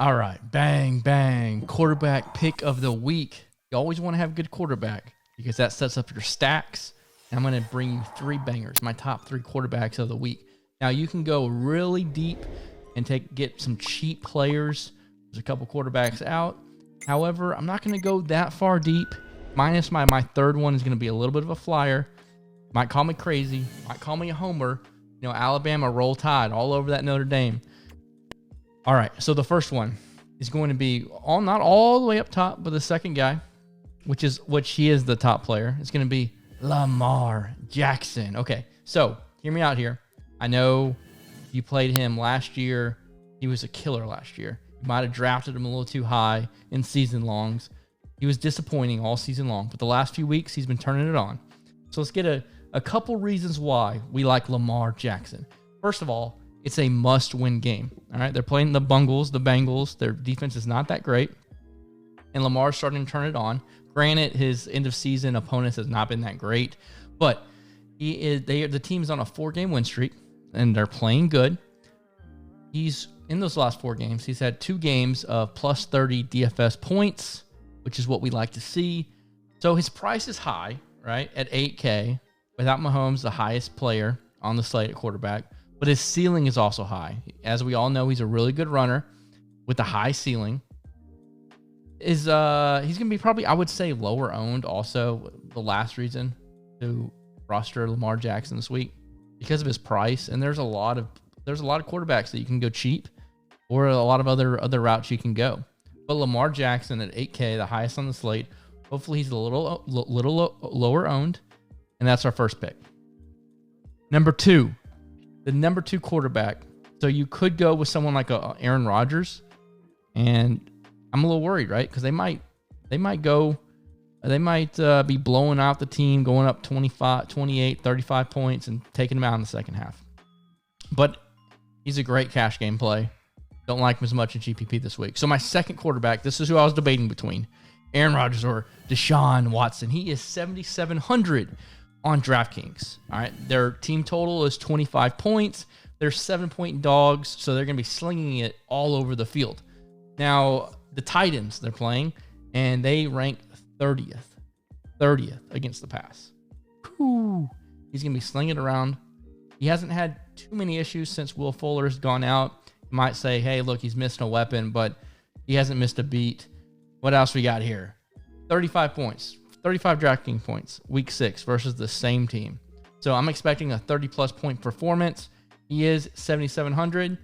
All right, bang, bang. Quarterback pick of the week. You always want to have a good quarterback because that sets up your stacks. And I'm going to bring you 3 bangers, my top 3 quarterbacks of the week. Now, you can go really deep and get some cheap players. There's a couple quarterbacks out. However, I'm not going to go that far deep. Minus my third one is going to be a little bit of a flyer. Might call me crazy. Might call me a homer. You know, Alabama roll tide all over that Notre Dame. All right, so the first one is going to be not all the way up top, but the second guy, which he is the top player. It's going to be Lamar Jackson. Okay, so hear me out here. I know you played him last year. He was a killer last year. You might have drafted him a little too high in season longs. He was disappointing all season long, but the last few weeks he's been turning it on. So let's get a couple reasons why we like Lamar Jackson. First of all, it's a must-win game. All right, they're playing the Bengals. Their defense is not that great, and Lamar's starting to turn it on. Granted, his end-of-season opponents has not been that great, but the team's on a 4-game win streak, and they're playing good. He's in those last 4 games. He's had 2 games of plus 30 DFS points, which is what we like to see. So his price is high, right, at $8K. Without Mahomes, the highest player on the slate at quarterback. But his ceiling is also high. As we all know, he's a really good runner with a high ceiling. He's going to be probably, I would say, lower owned also. The last reason to roster Lamar Jackson this week because of his price. And there's a lot of quarterbacks that you can go cheap or a lot of other routes you can go. But Lamar Jackson at 8K, the highest on the slate. Hopefully he's a little lower owned. And that's our first pick. Number 2. The number 2 quarterback. So you could go with someone like Aaron Rodgers, and I'm a little worried, right? Because they might be blowing out the team, going up 25, 28, 35 points, and taking them out in the second half. But he's a great cash game play. Don't like him as much in GPP this week. So my second quarterback, this is who I was debating between, Aaron Rodgers or Deshawn Watson. He is 7,700 on DraftKings. All right, their team total is 25 points. They're 7-point dogs, so they're going to be slinging it all over the field. Now, the Titans they're playing, and they rank 30th against the pass. Whew. He's going to be slinging it around. He hasn't had too many issues since Will Fuller's gone out. You might say, hey, look, he's missing a weapon, but he hasn't missed a beat. What else we got here? 35 points. 35 DraftKings points, week 6 versus the same team. So I'm expecting a 30-plus point performance. He is 7,700.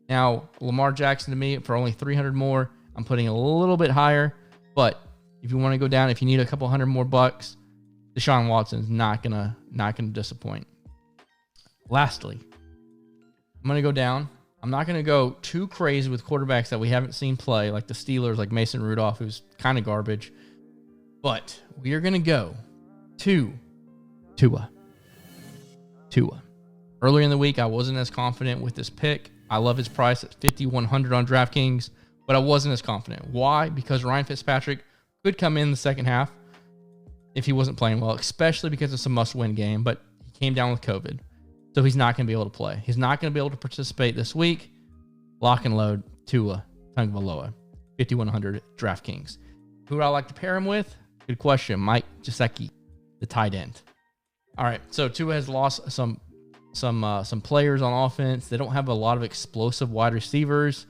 Now, Lamar Jackson to me, for only 300 more, I'm putting a little bit higher. But if you want to go down, if you need a couple hundred more bucks, Deshaun Watson's not gonna disappoint. Lastly, I'm going to go down. I'm not going to go too crazy with quarterbacks that we haven't seen play, like the Steelers, like Mason Rudolph, who's kind of garbage. But we are going to go to Tua. Earlier in the week, I wasn't as confident with this pick. I love his price at $5,100 on DraftKings, but I wasn't as confident. Why? Because Ryan Fitzpatrick could come in the second half if he wasn't playing well, especially because it's a must-win game, but he came down with COVID, so he's not going to be able to play. He's not going to be able to participate this week. Lock and load, Tua Tagovailoa, $5,100 DraftKings. Who would I like to pair him with? Good question. Mike Gesicki, the tight end. All right, so Tua has lost some players on offense. They don't have a lot of explosive wide receivers,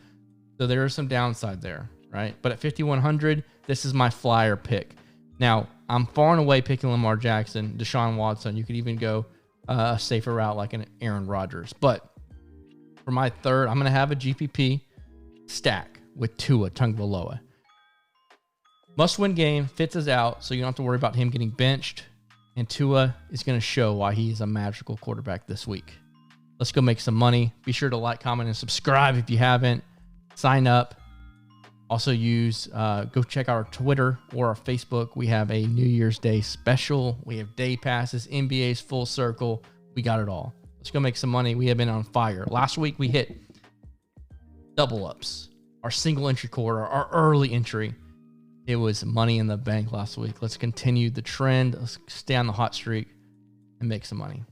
so there is some downside there, right? But at 5,100, this is my flyer pick. Now, I'm far and away picking Lamar Jackson, Deshaun Watson. You could even go a safer route like an Aaron Rodgers. But for my third, I'm going to have a GPP stack with Tua Tagovailoa. Must-win game, Fitz is out, so you don't have to worry about him getting benched. And Tua is going to show why he's a magical quarterback this week. Let's go make some money. Be sure to like, comment, and subscribe if you haven't. Sign up. Also go check our Twitter or our Facebook. We have a New Year's Day special. We have day passes, NBA's full circle. We got it all. Let's go make some money. We have been on fire. Last week we hit double ups, our single entry quarter, our early entry. It was money in the bank last week. Let's continue the trend. Let's stay on the hot streak and make some money.